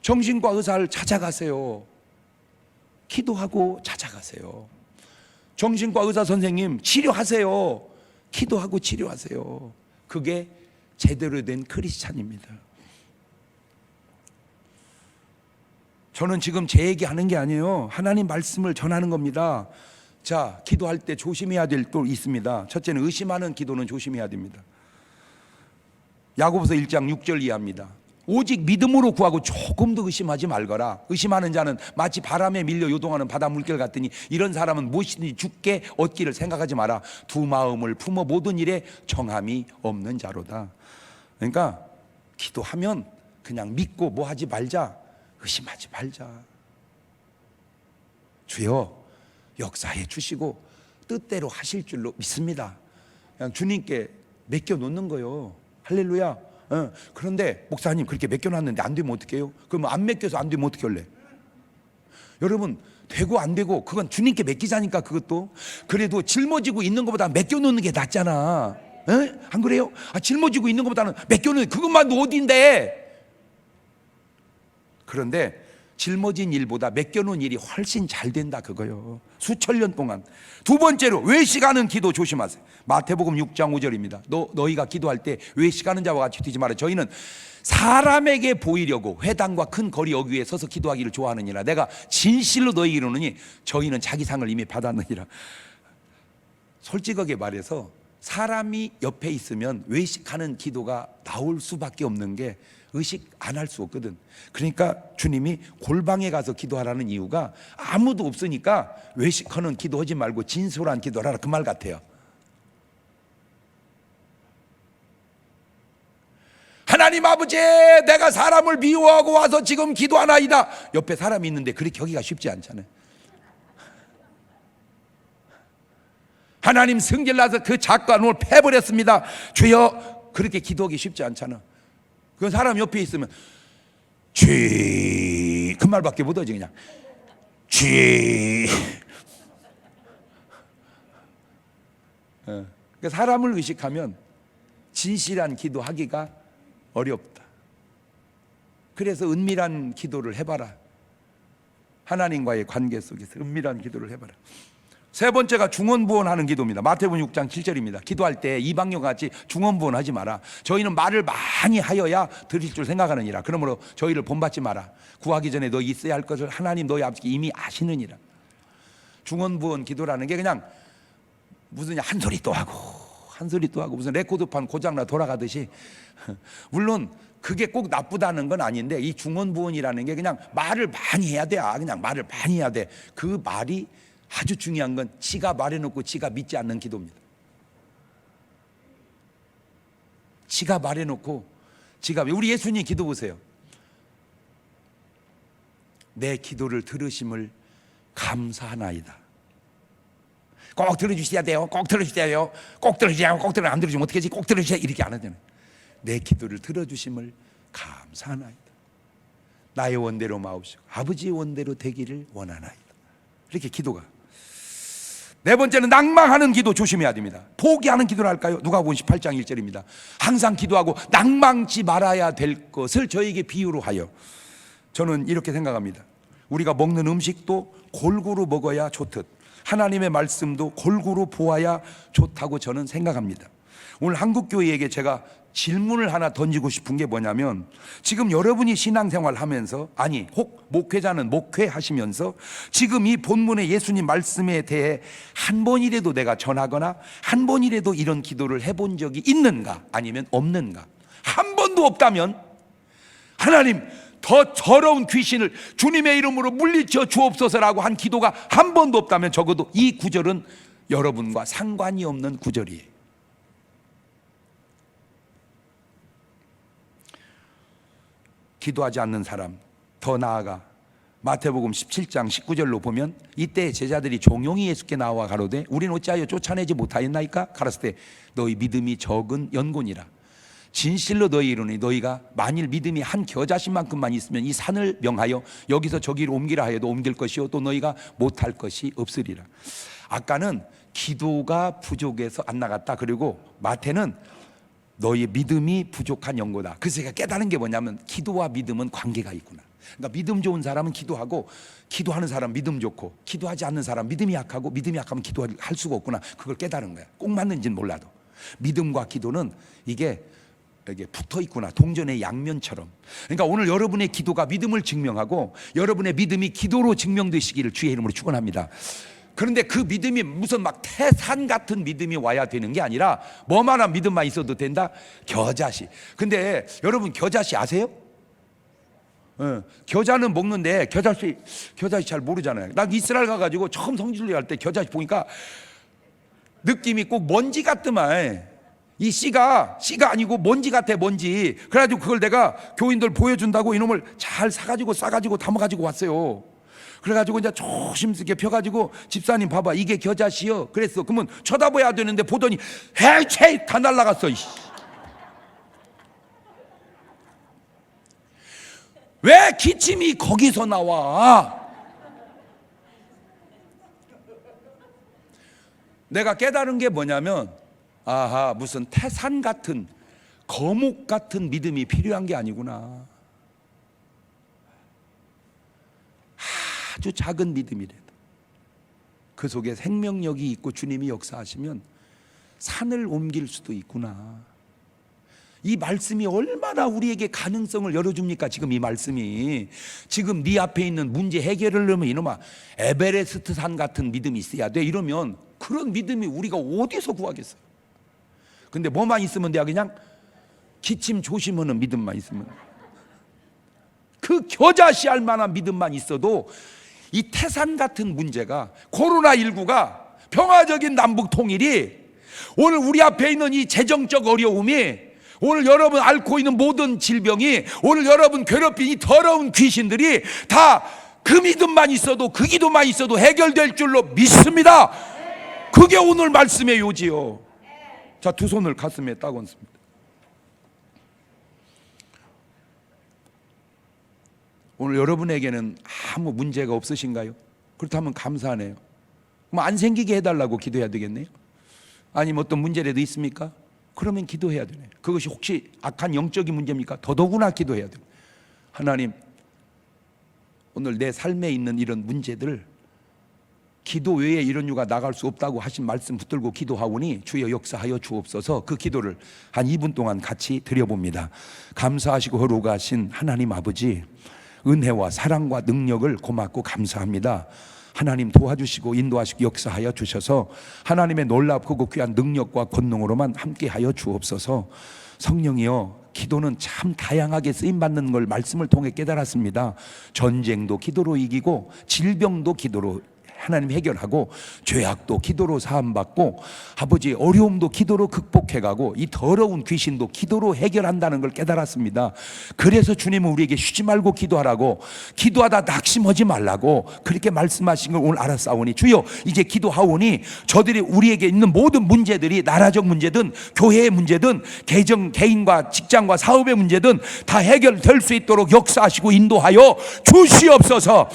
정신과 의사를 찾아가세요. 기도하고 찾아가세요. 정신과 의사 선생님 치료하세요. 기도하고 치료하세요. 그게 제대로 된 크리스찬입니다. 저는 지금 제 얘기하는 게 아니에요. 하나님 말씀을 전하는 겁니다. 자, 기도할 때 조심해야 될 또 있습니다. 첫째는 의심하는 기도는 조심해야 됩니다. 야고보서 1장 6절 이하입니다. 오직 믿음으로 구하고 조금도 의심하지 말거라. 의심하는 자는 마치 바람에 밀려 요동하는 바다 물결 같으니 이런 사람은 무엇이든지 죽게 얻기를 생각하지 마라. 두 마음을 품어 모든 일에 정함이 없는 자로다. 그러니까 기도하면 그냥 믿고 뭐 하지 말자. 의심하지 말자. 주여 역사해 주시고 뜻대로 하실 줄로 믿습니다. 그냥 주님께 맡겨놓는 거요. 할렐루야. 그런데 목사님 그렇게 맡겨놨는데 안 되면 어떻게 해요? 그러면 안 맡겨서 안 되면 어떻게 할래? 여러분 되고 안 되고 그건 주님께 맡기자니까. 그것도 그래도 짊어지고 있는 것보다 맡겨놓는 게 낫잖아. 안 그래요? 짊어지고 있는 것보다는 맡겨놓는 그것만도 어딘데. 그런데 짊어진 일보다 맡겨놓은 일이 훨씬 잘 된다 그거요. 수천 년 동안. 두 번째로 외식하는 기도 조심하세요. 마태복음 6장 5절입니다. 너희가 기도할 때 외식하는 자와 같이 되지 마라. 저희는 사람에게 보이려고 회당과 큰 거리 어귀에 서서 기도하기를 좋아하느니라. 내가 진실로 너희에게 이르노니 저희는 자기 상을 이미 받았느니라. 솔직하게 말해서 사람이 옆에 있으면 외식하는 기도가 나올 수밖에 없는 게 의식 안 할 수 없거든. 그러니까 주님이 골방에 가서 기도하라는 이유가 아무도 없으니까 외식하는 기도하지 말고 진솔한 기도하라 그 말 같아요. 하나님 아버지, 내가 사람을 미워하고 와서 지금 기도하나이다. 옆에 사람이 있는데 그렇게 하기가 쉽지 않잖아요. 하나님 성질나서 그 작관을 패버렸습니다. 주여, 그렇게 기도하기 쉽지 않잖아. 그 사람 옆에 있으면 그 말밖에 못하지. 그냥 그러니까 사람을 의식하면 진실한 기도하기가 어렵다. 그래서 은밀한 기도를 해봐라. 하나님과의 관계 속에서 은밀한 기도를 해봐라. 세 번째가 중언부언하는 기도입니다. 마태복음 6장 7절입니다. 기도할 때 이방인과 같이 중언부언하지 마라. 저희는 말을 많이 하여야 드릴 줄 생각하느니라. 그러므로 저희를 본받지 마라. 구하기 전에 너 있어야 할 것을 하나님 너희 아버지께 이미 아시느니라. 중언부언 기도라는 게 그냥 무슨 한 소리 또 하고 한 소리 또 하고 무슨 레코드판 고장나 돌아가듯이. 물론 그게 꼭 나쁘다는 건 아닌데 이 중언부언이라는 게 그냥 말을 많이 해야 돼. 그냥 말을 많이 해야 돼. 그 말이 아주 중요한 건 지가 말해놓고 지가 믿지 않는 기도입니다. 지가 말해놓고 지가, 우리 예수님 기도 보세요. 내 기도를 들으심을 감사하나이다. 꼭 들어주셔야 돼요. 꼭 들어주셔야 돼요. 꼭 들어주셔야, 꼭 들어, 안 들어주면 어떡하지? 꼭 들어주셔야, 이렇게 안 하잖아요. 내 기도를 들어주심을 감사하나이다. 나의 원대로 마옵시고 아버지의 원대로 되기를 원하나이다. 이렇게 기도가. 네 번째는 낭망하는 기도 조심해야 됩니다. 포기하는 기도를 할까요? 누가복음 18장 1절입니다. 항상 기도하고 낭망치 말아야 될 것을 저에게 비유로 하여. 저는 이렇게 생각합니다. 우리가 먹는 음식도 골고루 먹어야 좋듯 하나님의 말씀도 골고루 보아야 좋다고 저는 생각합니다. 오늘 한국교회에게 제가 질문을 하나 던지고 싶은 게 뭐냐면, 지금 여러분이 신앙생활 하면서, 아니 혹 목회자는 목회하시면서 지금 이 본문의 예수님 말씀에 대해 한 번이라도 내가 전하거나 한 번이라도 이런 기도를 해본 적이 있는가 아니면 없는가? 한 번도 없다면 하나님, 더 더러운 귀신을 주님의 이름으로 물리쳐 주옵소서라고 한 기도가 한 번도 없다면 적어도 이 구절은 여러분과 상관이 없는 구절이에요. 기도하지 않는 사람, 더 나아가 마태복음 17장 19절로 보면, 이때 제자들이 종용이 예수께 나와 가로되 우리는 어찌하여 쫓아내지 못하였나이까? 가라사 때 너희 믿음이 적은 연곤이라. 진실로 너희 이르노니 너희가 만일 믿음이 한 겨자씨만큼만 있으면 이 산을 명하여 여기서 저기로 옮기라 하여도 옮길 것이요 또 너희가 못할 것이 없으리라. 아까는 기도가 부족해서 안 나갔다. 그리고 마태는 너희 믿음이 부족한 연고다. 그래서 제가 깨달은 게 뭐냐면, 기도와 믿음은 관계가 있구나. 그러니까 믿음 좋은 사람은 기도하고, 기도하는 사람 믿음 좋고, 기도하지 않는 사람 믿음이 약하고, 믿음이 약하면 기도할 수가 없구나. 그걸 깨달은 거야. 꼭 맞는지는 몰라도 믿음과 기도는 이게 붙어 있구나. 동전의 양면처럼. 그러니까 오늘 여러분의 기도가 믿음을 증명하고 여러분의 믿음이 기도로 증명되시기를 주의 이름으로 축원합니다. 그런데 그 믿음이 무슨 막 태산 같은 믿음이 와야 되는 게 아니라 뭐만한 믿음만 있어도 된다? 겨자씨. 근데 여러분 겨자씨 아세요? 겨자는 먹는데 겨자씨 잘 모르잖아요. 난 이스라엘 가가지고 처음 성지순례 할 때 겨자씨 보니까 느낌이 꼭 먼지 같더만. 이 씨가 아니고 먼지 같아, 먼지. 그래가지고 그걸 내가 교인들 보여준다고 이놈을 잘 사가지고 싸가지고 담아가지고 왔어요. 그래가지고 이제 조심스럽게 펴가지고, 집사님 봐봐 이게 겨자씨요 그랬어. 그러면 쳐다봐야 되는데 보더니 헤이 다 날라갔어. 왜 기침이 거기서 나와? 내가 깨달은 게 뭐냐면, 아하, 무슨 태산 같은 거목 같은 믿음이 필요한 게 아니구나. 아주 작은 믿음이래도 그 속에 생명력이 있고 주님이 역사하시면 산을 옮길 수도 있구나. 이 말씀이 얼마나 우리에게 가능성을 열어줍니까? 지금 이 말씀이 지금 네 앞에 있는 문제 해결을 하려면 이놈아 에베레스트 산 같은 믿음이 있어야 돼. 이러면 그런 믿음이 우리가 어디서 구하겠어요? 근데 뭐만 있으면 돼? 그냥 기침 조심하는 믿음만 있으면, 그 겨자씨 할 만한 믿음만 있어도 이 태산 같은 문제가, 코로나19가, 평화적인 남북 통일이, 오늘 우리 앞에 있는 이 재정적 어려움이, 오늘 여러분 앓고 있는 모든 질병이, 오늘 여러분 괴롭힌 이 더러운 귀신들이 다 그 믿음만 있어도, 그 기도만 있어도 해결될 줄로 믿습니다. 그게 오늘 말씀의 요지요. 자, 두 손을 가슴에 딱 얹습니다. 오늘 여러분에게는 아무 문제가 없으신가요? 그렇다면 감사하네요. 그럼 안 생기게 해달라고 기도해야 되겠네요. 아니면 어떤 문제라도 있습니까? 그러면 기도해야 되네요. 그것이 혹시 악한 영적인 문제입니까? 더더구나 기도해야 돼요. 하나님, 오늘 내 삶에 있는 이런 문제들, 기도 외에 이런 유가 나갈 수 없다고 하신 말씀 붙들고 기도하오니 주여 역사하여 주옵소서. 그 기도를 한 2분 동안 같이 드려봅니다. 감사하시고 거룩하신 하나님 아버지, 은혜와 사랑과 능력을 고맙고 감사합니다. 하나님 도와주시고 인도하시고 역사하여 주셔서 하나님의 놀랍고 귀한 능력과 권능으로만 함께하여 주옵소서. 성령이여, 기도는 참 다양하게 쓰임받는 걸 말씀을 통해 깨달았습니다. 전쟁도 기도로 이기고 질병도 기도로 하나님 해결하고, 죄악도 기도로 사함받고, 아버지 어려움도 기도로 극복해가고, 이 더러운 귀신도 기도로 해결한다는 걸 깨달았습니다. 그래서 주님은 우리에게 쉬지 말고 기도하라고, 기도하다 낙심하지 말라고 그렇게 말씀하신 걸 오늘 알았사오니, 주여 이제 기도하오니 저들이 우리에게 있는 모든 문제들이 나라적 문제든 교회의 문제든 개인과 직장과 사업의 문제든 다 해결될 수 있도록 역사하시고 인도하여 주시옵소서.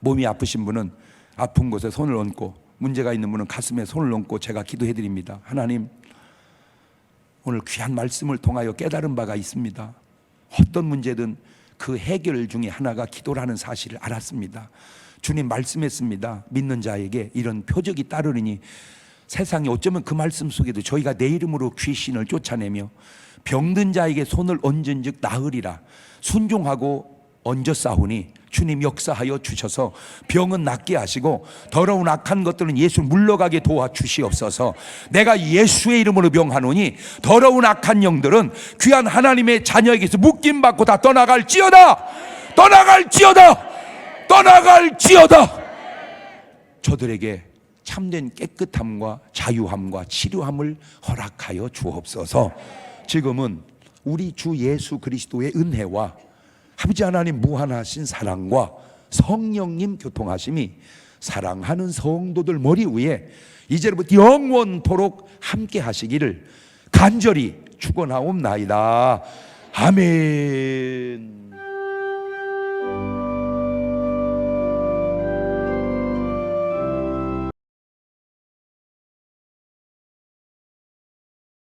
몸이 아프신 분은 아픈 곳에 손을 얹고, 문제가 있는 분은 가슴에 손을 얹고 제가 기도해 드립니다. 하나님, 오늘 귀한 말씀을 통하여 깨달은 바가 있습니다. 어떤 문제든 그 해결 중에 하나가 기도라는 사실을 알았습니다. 주님 말씀했습니다. 믿는 자에게 이런 표적이 따르리니, 세상에 어쩌면 그 말씀 속에도 저희가 내 이름으로 귀신을 쫓아내며 병든 자에게 손을 얹은 즉 나으리라 순종하고 얹었사오니, 주님 역사하여 주셔서 병은 낫게 하시고 더러운 악한 것들은 예수 물러가게 도와주시옵소서. 내가 예수의 이름으로 명하노니 더러운 악한 영들은 귀한 하나님의 자녀에게서 묶임받고 다 떠나갈지어다. 떠나갈지어다. 떠나갈지어다. 저들에게 참된 깨끗함과 자유함과 치료함을 허락하여 주옵소서. 지금은 우리 주 예수 그리스도의 은혜와 아버지 하나님 무한하신 사랑과 성령님 교통하심이 사랑하는 성도들 머리 위에 이제부터 영원토록 함께 하시기를 간절히 축원하옵나이다. 아멘.